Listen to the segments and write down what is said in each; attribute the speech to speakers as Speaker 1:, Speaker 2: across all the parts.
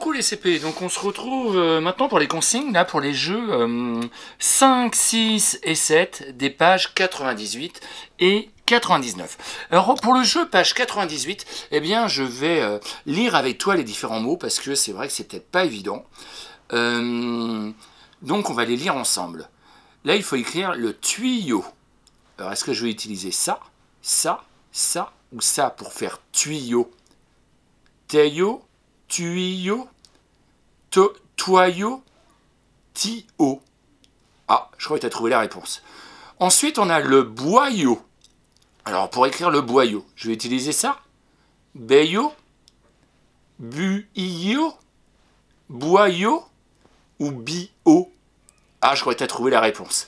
Speaker 1: coucou les CP, donc on se retrouve maintenant pour les consignes, là pour les jeux 5, 6 et 7 des pages 98 et 99. Alors pour le jeu page 98, eh bien je vais lire avec toi les différents mots parce que c'est vrai que c'est peut-être pas évident. Donc on va les lire ensemble. Là il faut écrire le tuyau. Alors est-ce que je vais utiliser ça, ça, ça ou ça pour faire tuyau? Tuyau, tuyau, toyau, tio. Ah, je crois que tu as trouvé la réponse. Ensuite, on a le boyau. Alors, pour écrire le boyau, je vais utiliser ça. Beyo, buio, boyau ou bio. Ah, je crois que tu as trouvé la réponse.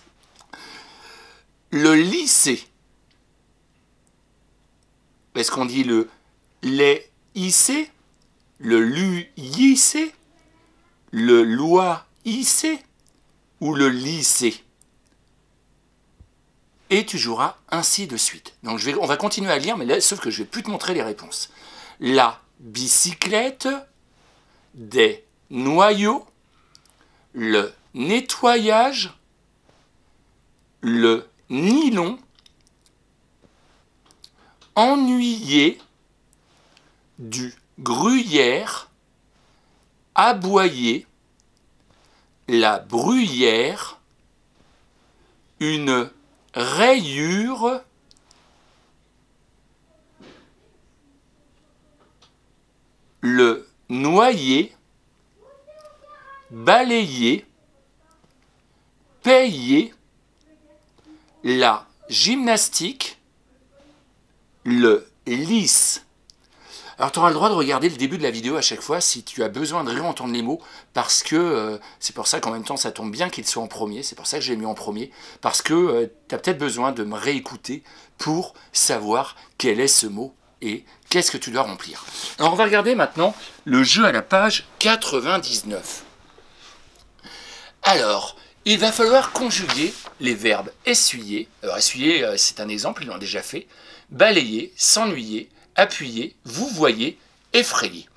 Speaker 1: Le lycée. Est-ce qu'on dit le lycée, le lycée, le lycée ou le lycée? Et tu joueras ainsi de suite. Donc on va continuer à lire, mais là, sauf que je ne vais plus te montrer les réponses. La bicyclette, des noyaux, le nettoyage, le nylon, ennuyer, du gruyère, aboyer, la bruyère, une rayure, le noyer, balayer, payer, la gymnastique, le lys. Alors tu auras le droit de regarder le début de la vidéo à chaque fois si tu as besoin de réentendre les mots, parce que c'est pour ça qu'en même temps ça tombe bien qu'il soit en premier, c'est pour ça que j'ai mis en premier, parce que tu as peut-être besoin de me réécouter pour savoir quel est ce mot et qu'est-ce que tu dois remplir. Alors on va regarder maintenant le jeu à la page 99. Alors, il va falloir conjuguer les verbes essuyer. Alors essuyer, c'est un exemple, ils l'ont déjà fait. Balayer, s'ennuyer, appuyer, vous voyez, effrayer.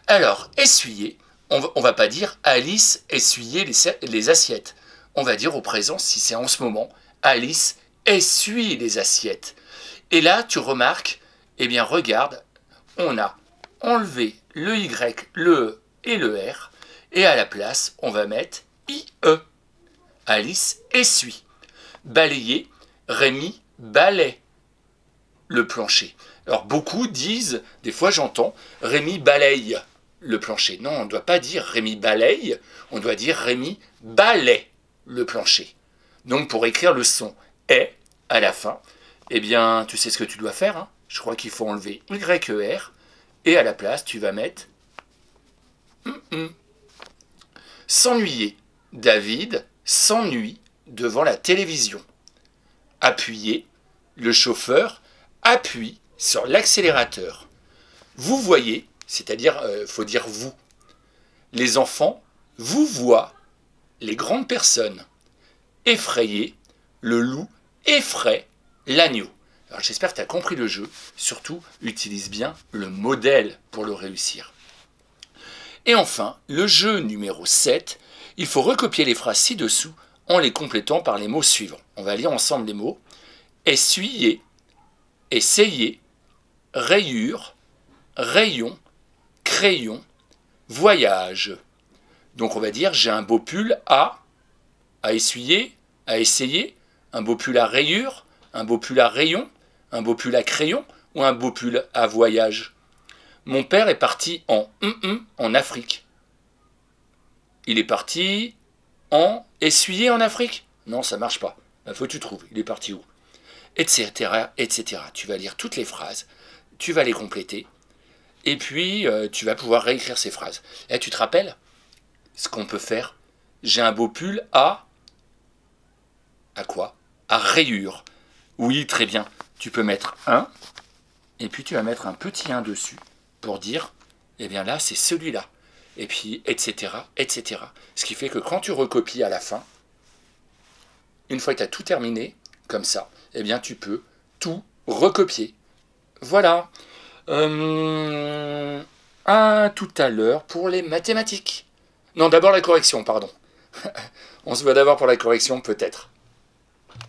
Speaker 1: Alors, essuyer, on va pas dire Alice essuyer les assiettes. On va dire au présent, si c'est en ce moment, Alice essuie les assiettes. Et là, tu remarques, eh bien regarde, on a enlevé le Y, le E et le R, et à la place, on va mettre IE. Alice essuie. Balayer, Rémi balaie le plancher. Alors beaucoup disent, des fois j'entends, Rémi balaye le plancher. Non, on ne doit pas dire Rémi balaye, on doit dire Rémi balaie le plancher. Donc pour écrire le son est à la fin, eh bien tu sais ce que tu dois faire, hein. Je crois qu'il faut enlever YER et à la place tu vas mettre S'ennuyer. David s'ennuie devant la télévision. Appuyer. Le chauffeur appuie sur l'accélérateur. Vous voyez, c'est-à-dire, faut dire vous. Les enfants vous voient, les grandes personnes. Effrayer. Le loup effraie l'agneau. Alors j'espère que tu as compris le jeu. Surtout, utilise bien le modèle pour le réussir. Et enfin, le jeu numéro 7, il faut recopier les phrases ci-dessous en les complétant par les mots suivants. On va lire ensemble les mots. Essuyer, essayer, rayure, rayon, crayon, voyage. Donc on va dire j'ai un beau pull à essuyer, à essayer, un beau pull à rayure, un beau pull à rayon, un beau pull à crayon ou un beau pull à voyage. Mon père est parti en Afrique. Il est parti en essuyer en Afrique? Non, ça marche pas. Il faut que tu trouves. Il est parti où? Etc., etc. Tu vas lire toutes les phrases, tu vas les compléter, et puis tu vas pouvoir réécrire ces phrases. Et tu te rappelles ce qu'on peut faire? J'ai un beau pull à quoi? À rayure. Oui, très bien. Tu peux mettre un, et puis tu vas mettre un petit 1 dessus, pour dire, eh bien là, c'est celui-là. Et puis, etc., etc. Ce qui fait que quand tu recopies à la fin, une fois que tu as tout terminé, comme ça, eh bien tu peux tout recopier. Voilà. À tout à l'heure pour les mathématiques. Non, d'abord la correction, pardon. On se voit d'abord pour la correction, peut-être.